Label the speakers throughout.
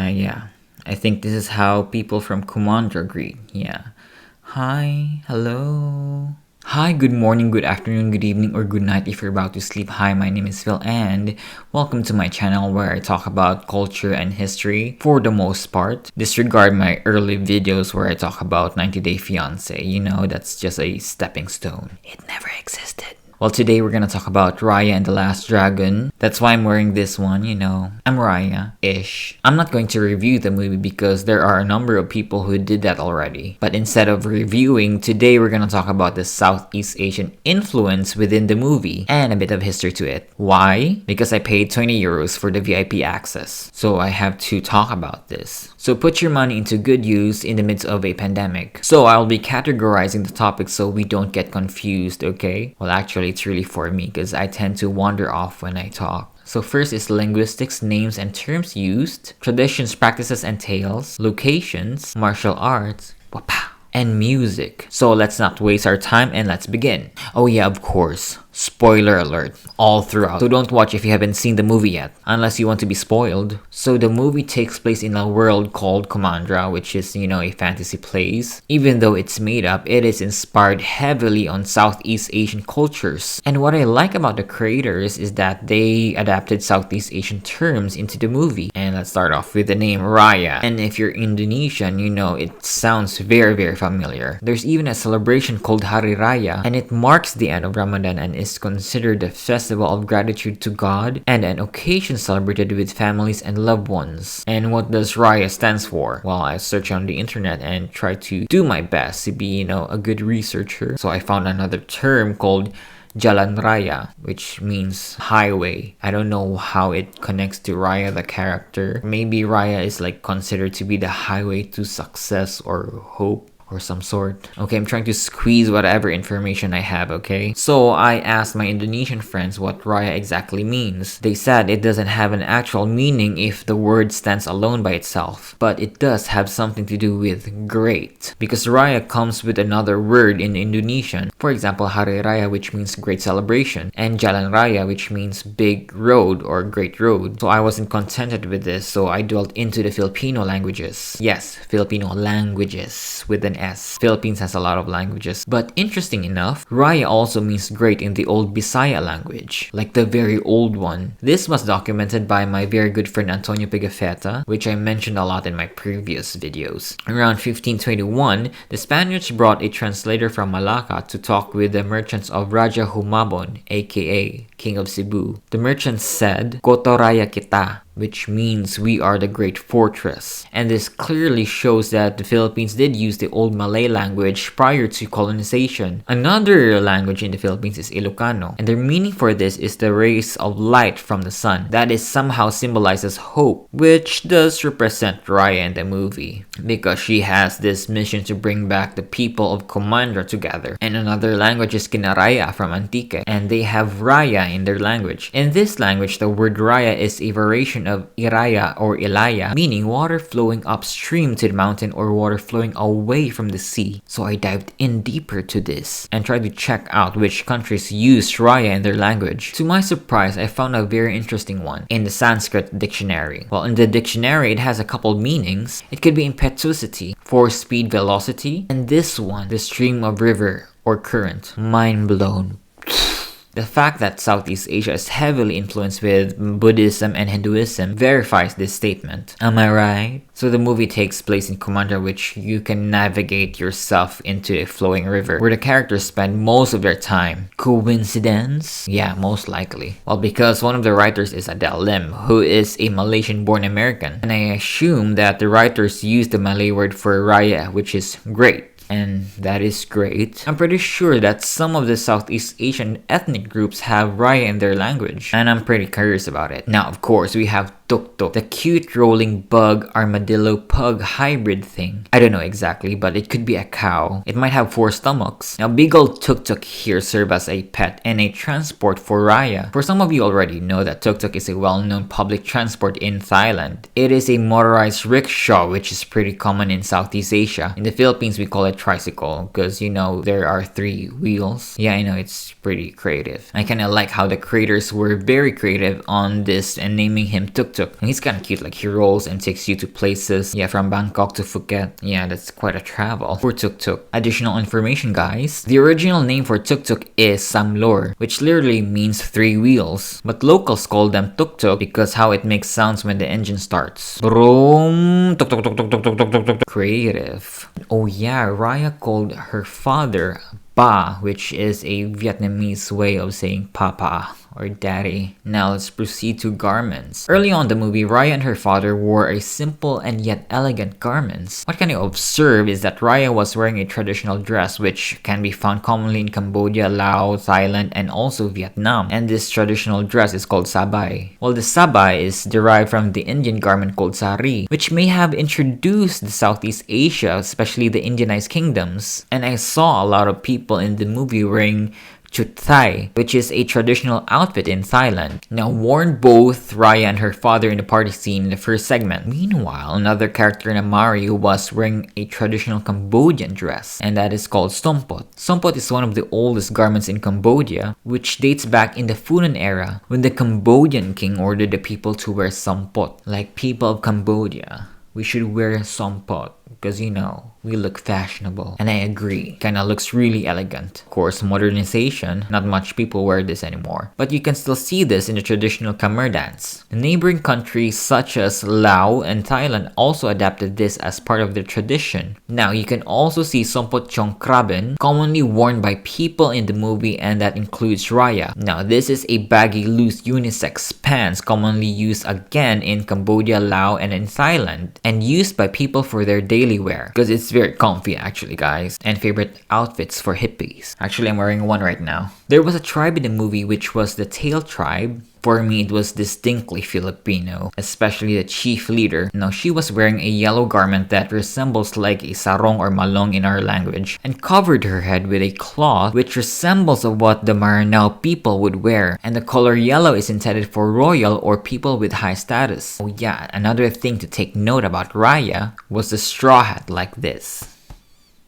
Speaker 1: Yeah. I think this is how people from Kumandra greet. Yeah. Hi, hello. Hi, good morning, good afternoon, good evening, or good night if you're about to sleep. Hi, my name is Phil, and welcome to my channel where I talk about culture and history for the most part. Disregard my early videos where I talk about 90 Day Fiancé. That's just a stepping stone. It never existed. Well, today we're gonna talk about Raya and the Last Dragon. That's why I'm wearing this one, I'm Raya-ish. I'm not going to review the movie because there are a number of people who did that already. But instead of reviewing, today we're gonna talk about the Southeast Asian influence within the movie and a bit of history to it. Why? Because I paid 20 euros for the VIP access. So I have to talk about this. So put your money into good use in the midst of a pandemic. So I'll be categorizing the topics so we don't get confused, okay? Well, actually, it's really for me because I tend to wander off when I talk. So first is linguistics, names and terms used, traditions, practices and tales, locations, martial arts, and music. So let's not waste our time and let's begin. Oh yeah, of course. Spoiler alert, all throughout. So don't watch if you haven't seen the movie yet, unless you want to be spoiled. So the movie takes place in a world called Kumandra, which is, a fantasy place. Even though it's made up, it is inspired heavily on Southeast Asian cultures. And what I like about the creators is that they adapted Southeast Asian terms into the movie. And let's start off with the name Raya. And if you're Indonesian, it sounds very, very familiar. There's even a celebration called Hari Raya, and it marks the end of Ramadan and is considered a festival of gratitude to God and an occasion celebrated with families and loved ones. And what does Raya stands for? Well, I searched on the internet and tried to do my best to be, a good researcher. So I found another term called Jalan Raya, which means highway. I don't know how it connects to Raya the character. Maybe Raya is considered to be the highway to success or hope or some sort. Okay, I'm trying to squeeze whatever information I have, okay? So I asked my Indonesian friends what Raya exactly means. They said it doesn't have an actual meaning if the word stands alone by itself, but it does have something to do with great, because Raya comes with another word in Indonesian. For example, Hari Raya, which means great celebration, and Jalan Raya, which means big road or great road. So I wasn't contented with this, so I dwelt into the Filipino languages. Yes, Filipino languages with an S. Philippines has a lot of languages. But interesting enough, Raya also means great in the old Bisaya language, like the very old one. This was documented by my very good friend Antonio Pigafetta, which I mentioned a lot in my previous videos. Around 1521, the Spaniards brought a translator from Malacca to talk with the merchants of Raja Humabon, aka King of Cebu. The merchants said, "Koto Raya kita," which means we are the great fortress. And this clearly shows that the Philippines did use the old Malay language prior to colonization. Another language in the Philippines is Ilocano, and their meaning for this is the rays of light from the sun. That is somehow symbolizes hope, which does represent Raya in the movie, because she has this mission to bring back the people of Kumandra together. And another language is Kinaraya from Antique, and they have Raya in their language. In this language, the word Raya is a variation of Iraya or Ilaya, meaning water flowing upstream to the mountain or water flowing away from the sea. So I dived in deeper to this and tried to check out which countries use Raya in their language. To my surprise, I found a very interesting one in the Sanskrit dictionary. Well, in the dictionary, it has a couple meanings. It could be impetuosity, force, speed, velocity, and this one, the stream of river or current. Mind blown. The fact that Southeast Asia is heavily influenced with Buddhism and Hinduism verifies this statement. Am I right? So the movie takes place in Kumandra, which you can navigate yourself into a flowing river, where the characters spend most of their time. Coincidence? Yeah, most likely. Well, because one of the writers is Adele Lim, who is a Malaysian-born American. And I assume that the writers used the Malay word for Raya, which is great. And that is great. I'm pretty sure that some of the Southeast Asian ethnic groups have Raya in their language, and I'm pretty curious about it. Now, of course, we have Tuk Tuk, the cute rolling bug armadillo pug hybrid thing. I don't know exactly, but it could be a cow. It might have 4 stomachs. Now, big old Tuk Tuk here serve as a pet and a transport for Raya. For some of you already know that Tuk Tuk is a well-known public transport in Thailand. It is a motorized rickshaw, which is pretty common in Southeast Asia. In the Philippines, we call it tricycle because, there are 3 wheels. Yeah, I know, it's pretty creative. I kind of like how the creators were very creative on this and naming him Tuk Tuk. And he's kind of cute, like he rolls and takes you to places. Yeah, from Bangkok to Phuket. Yeah, that's quite a travel for Tuk Tuk. Additional information, guys. The original name for Tuk Tuk is Samlor, which literally means 3 wheels. But locals call them Tuk Tuk because how it makes sounds when the engine starts. Vroom, tuk tuk tuk tuk tuk tuk tuk tuk tuk. Creative. Oh yeah, Raya called her father Ba, which is a Vietnamese way of saying papa or daddy. Now let's proceed to garments. Early on in the movie, Raya and her father wore a simple and yet elegant garments. What can you observe is that Raya was wearing a traditional dress which can be found commonly in Cambodia, Laos, Thailand, and also Vietnam. And this traditional dress is called sabai. Well, the sabai is derived from the Indian garment called sari, which may have introduced the Southeast Asia, especially the Indianized kingdoms. And I saw a lot of people in the movie wearing chut thai, which is a traditional outfit in Thailand. Now, worn both Raya and her father in the party scene in the first segment. Meanwhile, another character in Amari was wearing a traditional Cambodian dress, and that is called sompot. Sompot is one of the oldest garments in Cambodia, which dates back in the Funan era, when the Cambodian king ordered the people to wear sompot. Like, people of Cambodia, we should wear sompot because, you know, we look fashionable. And I agree, kinda looks really elegant. Of course, modernization, not much people wear this anymore. But you can still see this in the traditional Khmer dance. Neighboring countries such as Laos and Thailand also adapted this as part of their tradition. Now, you can also see sompot chong kraben, commonly worn by people in the movie, and that includes Raya. Now, this is a baggy, loose unisex pants commonly used again in Cambodia, Laos, and in Thailand, and used by people for their daily wear because it's very comfy actually, guys, and favorite outfits for hippies. Actually, I'm wearing one right now. There was a tribe in the movie which was the Tail tribe. For me, it was distinctly Filipino, especially the chief leader. Now, she was wearing a yellow garment that resembles like a sarong or malong in our language, and covered her head with a cloth which resembles of what the Maranao people would wear. And the color yellow is intended for royal or people with high status. Oh yeah, another thing to take note about Raya was the straw hat like this.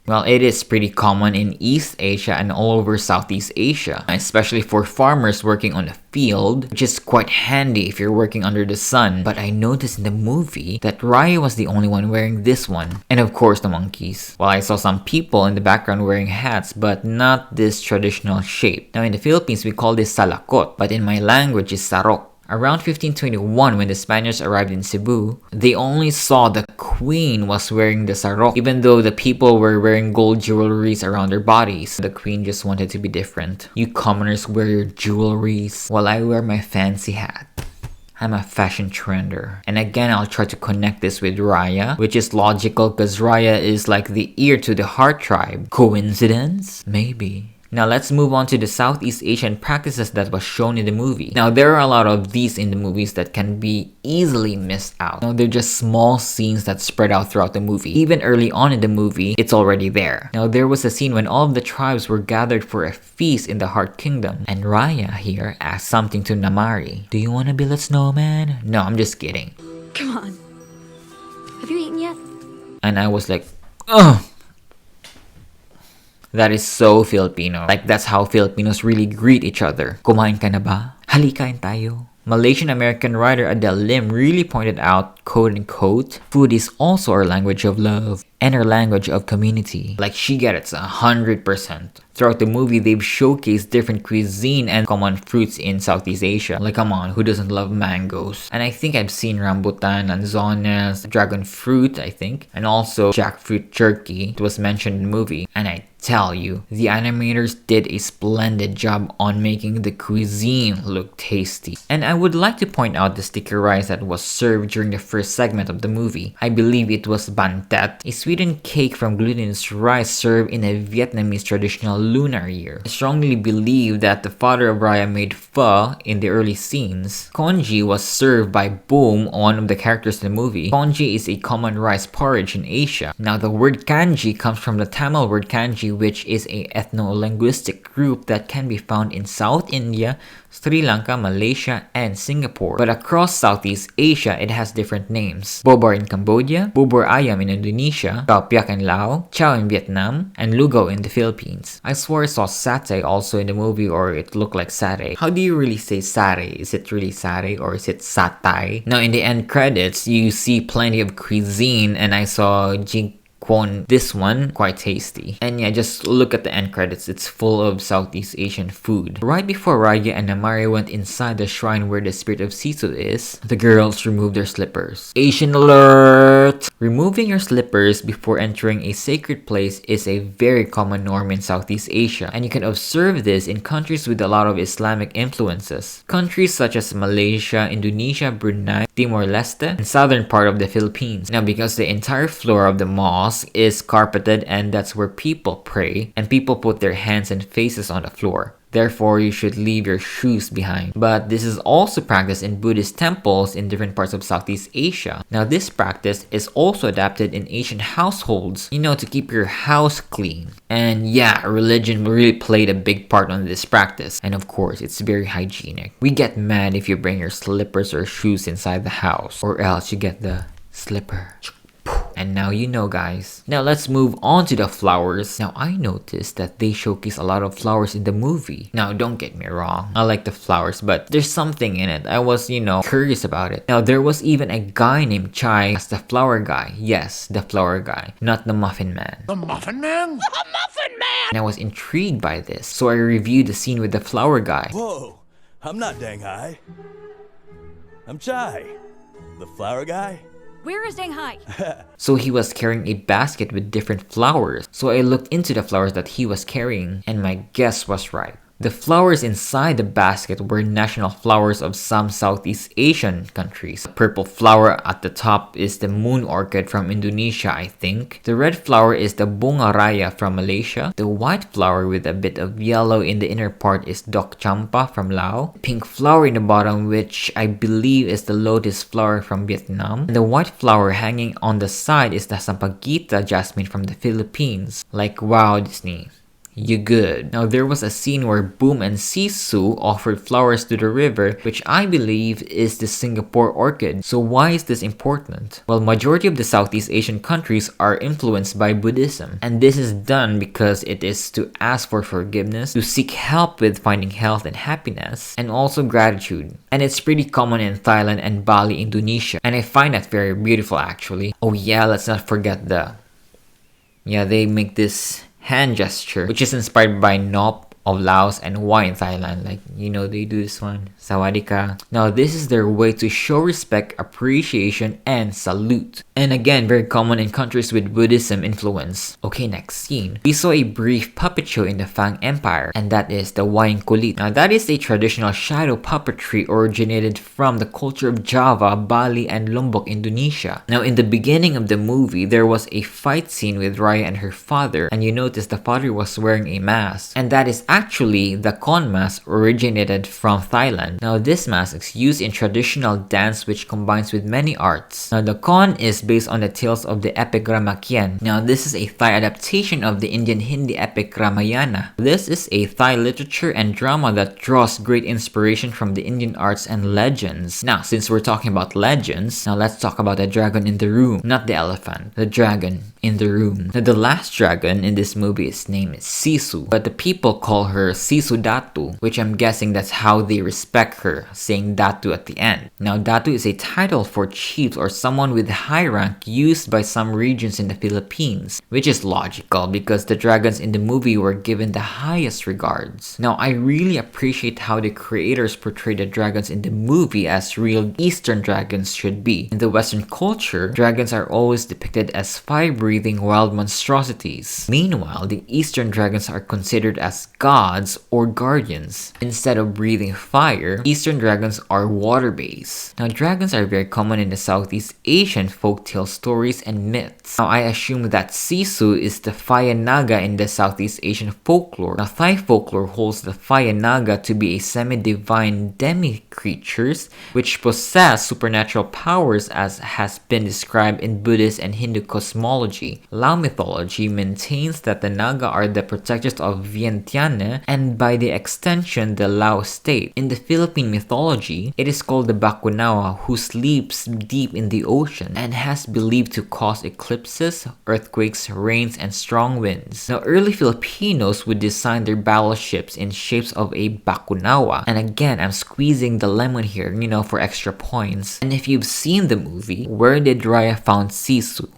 Speaker 1: Well, it is pretty common in East Asia and all over Southeast Asia, especially for farmers working on the field, which is quite handy if you're working under the sun. But I noticed in the movie that Raya was the only one wearing this one. And of course, the monkeys. Well, I saw some people in the background wearing hats, but not this traditional shape. Now, in the Philippines, we call this salakot, but in my language, is sarok. Around 1521, when the Spaniards arrived in Cebu, they only saw the queen was wearing the sarong, even though the people were wearing gold jewelries around their bodies. The queen just wanted to be different. You commoners wear your jewelries, while I wear my fancy hat. I'm a fashion trender. And again, I'll try to connect this with Raya, which is logical because Raya is like the ear to the heart tribe. Coincidence? Maybe. Now let's move on to the Southeast Asian practices that was shown in the movie. Now there are a lot of these in the movies that can be easily missed out. Now they're just small scenes that spread out throughout the movie. Even early on in the movie, it's already there. Now there was a scene when all of the tribes were gathered for a feast in the Heart Kingdom. And Raya here asked something to Namari. Do you want to build a snowman? No, I'm just kidding.
Speaker 2: Come on. Have you eaten yet?
Speaker 1: And I was like, ugh. That is so Filipino. Like, that's how Filipinos really greet each other. Kumain ka na ba? Halikain tayo. Malaysian-American writer Adele Lim really pointed out, quote-unquote, food is also our language of love and our language of community. Like, she gets it 100%. Throughout the movie, they've showcased different cuisine and common fruits in Southeast Asia. Like, come on, who doesn't love mangoes? And I think I've seen rambutan, lanzones, dragon fruit, I think, and also jackfruit jerky. It was mentioned in the movie. And I tell you, the animators did a splendid job on making the cuisine look tasty. And I would like to point out the sticky rice that was served during the first segment of the movie. I believe it was bantet, a sweetened cake from glutinous rice served in a Vietnamese traditional lunar year. I strongly believe that the father of Raya made pho in the early scenes. Congee was served by Boom, one of the characters in the movie. Congee is a common rice porridge in Asia. Now the word kanji comes from the Tamil word kanji, which is a ethno-linguistic group that can be found in South India, Sri Lanka, Malaysia, and Singapore. But across Southeast Asia, it has different names. Bobor in Cambodia, Bubur Ayam in Indonesia, Indonesia, Piak in Laos, Chow in Vietnam, and Lugaw in the Philippines. I swore I saw satay also in the movie, or it looked like satay. How do you really say satay? Is it really satay or is it satay? Now in the end credits, you see plenty of cuisine, and I saw this one, quite tasty. And yeah, just look at the end credits, it's full of Southeast Asian food. Right before Raya and Amari went inside the shrine where the spirit of Sisu is, the girls removed their slippers. Asian alert! Removing your slippers before entering a sacred place is a very common norm in Southeast Asia, and you can observe this in countries with a lot of Islamic influences. Countries such as Malaysia, Indonesia, Brunei, Timor-Leste, and southern part of the Philippines. Now because the entire floor of the mosque is carpeted, and that's where people pray, and people put their hands and faces on the floor. Therefore, you should leave your shoes behind. But this is also practiced in Buddhist temples in different parts of Southeast Asia. Now this practice is also adapted in Asian households, to keep your house clean. And yeah, religion really played a big part on this practice. And of course, it's very hygienic. We get mad if you bring your slippers or shoes inside the house, or else you get the slipper. And now you know, guys. Now let's move on to the flowers. Now I noticed that they showcase a lot of flowers in the movie. Now don't get me wrong, I like the flowers, but there's something in it. I was, curious about it. Now there was even a guy named Chai as the flower guy. Yes, the flower guy, not the muffin man.
Speaker 3: The Muffin Man? The Muffin Man!
Speaker 1: And I was intrigued by this, so I reviewed the scene with the flower guy.
Speaker 3: Whoa, I'm not Dang Hai. I'm Chai, the flower guy.
Speaker 2: Where is Dang Hai?
Speaker 1: So he was carrying a basket with different flowers. So I looked into the flowers that he was carrying, and my guess was right. The flowers inside the basket were national flowers of some Southeast Asian countries. The purple flower at the top is the moon orchid from Indonesia, I think. The red flower is the bunga raya from Malaysia. The white flower with a bit of yellow in the inner part is dok champa from Laos. The pink flower in the bottom, which I believe is the lotus flower from Vietnam. And the white flower hanging on the side is the sampaguita jasmine from the Philippines. Like, wow, Disney, you good. Now there was a scene where Boom and Sisu offered flowers to the river, which I believe is the Singapore orchid. So why is this important? Well, majority of the Southeast Asian countries are influenced by Buddhism, and this is done because it is to ask for forgiveness, to seek help with finding health and happiness, and also gratitude. And it's pretty common in Thailand and Bali, Indonesia, and I find that very beautiful actually. Oh yeah, let's not forget they make this hand gesture, which is inspired by Nop of Laos and Wai in Thailand. Like, they do this one. Sawadika. Now, this is their way to show respect, appreciation, and salute. And again, very common in countries with Buddhism influence. Okay, next scene. We saw a brief puppet show in the Fang Empire, and that is the Wayang Kulit. Now, that is a traditional shadow puppetry originated from the culture of Java, Bali, and Lombok, Indonesia. Now, in the beginning of the movie, there was a fight scene with Raya and her father, and you notice the father was wearing a mask. And that is actually the Kon mask originated from Thailand. Now, this mask is used in traditional dance which combines with many arts. Now, the Kon is based on the tales of the epic Ramakien. Now, this is a Thai adaptation of the Indian Hindi epic Ramayana. This is a Thai literature and drama that draws great inspiration from the Indian arts and legends. Now, since we're talking about legends, now let's talk about the dragon in the room, not the elephant. The dragon in the room. Now, the last dragon in this movie, his name is Sisu, but the people call her Sisu Datu, which I'm guessing that's how they respect her, saying Datu at the end. Now, Datu is a title for chiefs or someone with high rank used by some regions in the Philippines, which is logical because the dragons in the movie were given the highest regards. Now, I really appreciate how the creators portray the dragons in the movie as real Eastern dragons should be. In the Western culture, dragons are always depicted as fire-breathing wild monstrosities. Meanwhile, the Eastern dragons are considered as gods or guardians. Instead of breathing fire, Eastern dragons are water-based. Now, dragons are very common in the Southeast Asian folktale stories and myths. Now, I assume that Sisu is the Fire Naga in the Southeast Asian folklore. Now, Thai folklore holds the Fire Naga to be a semi-divine demi-creatures which possess supernatural powers as has been described in Buddhist and Hindu cosmology. Lao mythology maintains that the Naga are the protectors of Vientiane Mariana, and by the extension the Lao state. In the Philippine mythology, it is called the Bakunawa who sleeps deep in the ocean and has believed to cause eclipses, earthquakes, rains, and strong winds. Now, early Filipinos would design their battleships in shapes of a Bakunawa. And again, I'm squeezing the lemon here, for extra points. And if you've seen the movie, where did Raya found Sisu?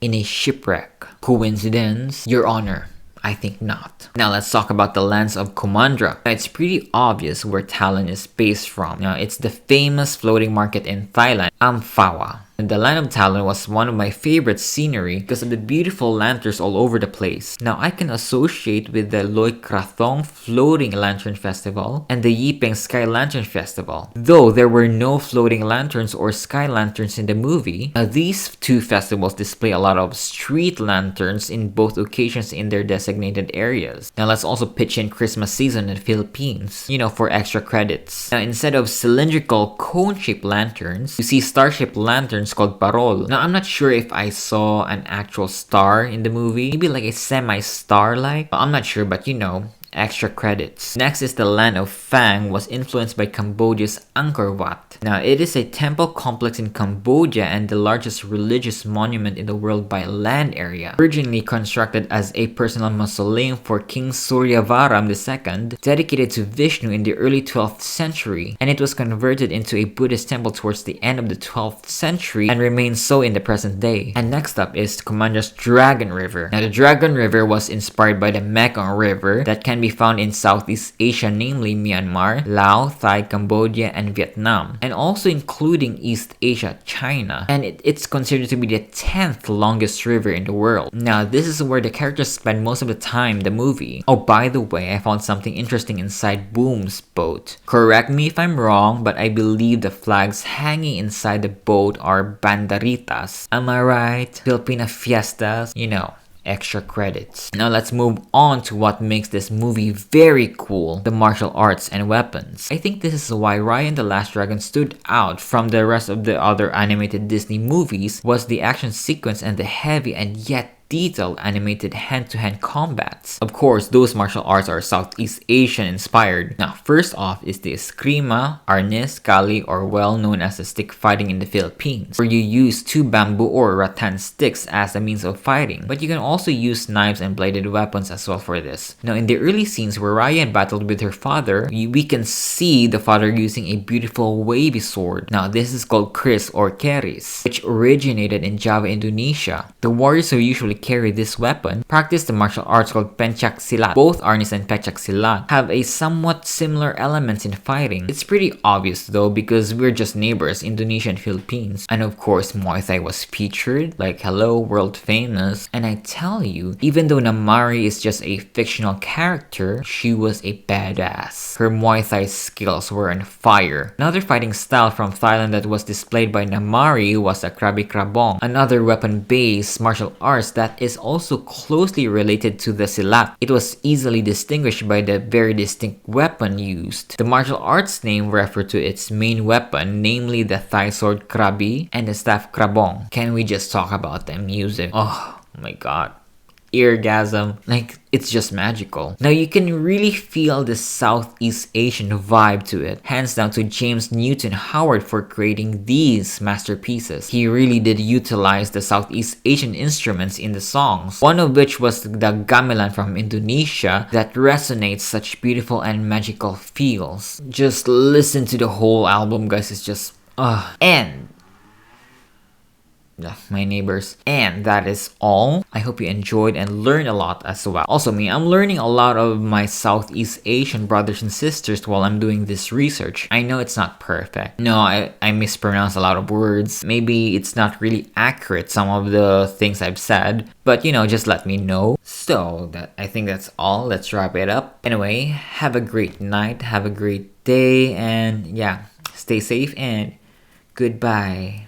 Speaker 1: In a shipwreck. Coincidence? Your Honor, I think not. Now let's talk about the lands of Kumandra. Now, it's pretty obvious where Thailand is based from. Now, it's the famous floating market in Thailand, Amphawa. And the land of Thailand was one of my favorite scenery because of the beautiful lanterns all over the place. Now, I can associate with the Loy Krathong Floating Lantern Festival and the Yipeng Sky Lantern Festival. Though there were no floating lanterns or sky lanterns in the movie, these two festivals display a lot of street lanterns in both occasions in their designated areas. Now, let's also pitch in Christmas season in the Philippines, for extra credits. Now, instead of cylindrical cone-shaped lanterns, you see star-shaped lanterns called parol. Now, I'm not sure if I saw an actual star in the movie. Maybe like a semi-star-like. I'm not sure, but extra credits. Next is the land of Phang was influenced by Cambodia's Angkor Wat. Now, it is a temple complex in Cambodia and the largest religious monument in the world by land area. Originally constructed as a personal mausoleum for King Suryavaram II, dedicated to Vishnu in the early 12th century, and it was converted into a Buddhist temple towards the end of the 12th century and remains so in the present day. And next up is Kumandra's Dragon River. Now, the Dragon River was inspired by the Mekong River that can be found in Southeast Asia, namely Myanmar, Laos, Thai, Cambodia, and Vietnam, and also including East Asia, China, and it's considered to be the 10th longest river in the world. Now, this is where the characters spend most of the time in the movie. Oh, by the way, I found something interesting inside Boom's boat. Correct me if I'm wrong, but I believe the flags hanging inside the boat are banderitas. Am I right? Filipina fiestas, extra credits. Now let's move on to what makes this movie very cool, the martial arts and weapons. I think this is why Raya and the Last Dragon stood out from the rest of the other animated Disney movies, was the action sequence and the heavy and yet detailed animated hand-to-hand combats. Of course, those martial arts are Southeast Asian inspired. Now, first off is the eskrima, arnis, kali, or well known as the stick fighting in the Philippines, where you use two bamboo or rattan sticks as a means of fighting. But you can also use knives and bladed weapons as well for this. Now, in the early scenes where Raya battled with her father, we can see the father using a beautiful wavy sword. Now, this is called kris or keris, which originated in Java, Indonesia. The warriors who usually carry this weapon practice the martial arts called pencak silat. Both arnis and pencak silat have a somewhat similar elements in fighting. It's pretty obvious though because we're just neighbors, Indonesia and Philippines. And of course, Muay Thai was featured, like hello, world famous. And I tell you, even though Namari is just a fictional character, she was a badass. Her Muay Thai skills were on fire. Another fighting style from Thailand that was displayed by Namari was a krabi krabong, another weapon-based martial arts that is also closely related to the silat. It was easily distinguished by the very distinct weapon used. The martial arts name referred to its main weapon, namely the thigh sword krabi and the staff krabong. Can we just talk about the music? Oh my god. Eargasm. Like, it's just magical. Now, you can really feel the Southeast Asian vibe to it. Hands down to James Newton Howard for creating these masterpieces. He really did utilize the Southeast Asian instruments in the songs, one of which was the gamelan from Indonesia that resonates such beautiful and magical feels. Just listen to the whole album, guys. It's just and my neighbors. And that is all. I hope you enjoyed and learned a lot as well. Also I'm learning a lot of my Southeast Asian brothers and sisters while I'm doing this research. I know it's not perfect. No, I mispronounce a lot of words. Maybe it's not really accurate, some of the things I've said. But just let me know. So I think that's all. Let's wrap it up. Anyway, have a great night. Have a great day. And yeah, stay safe and goodbye.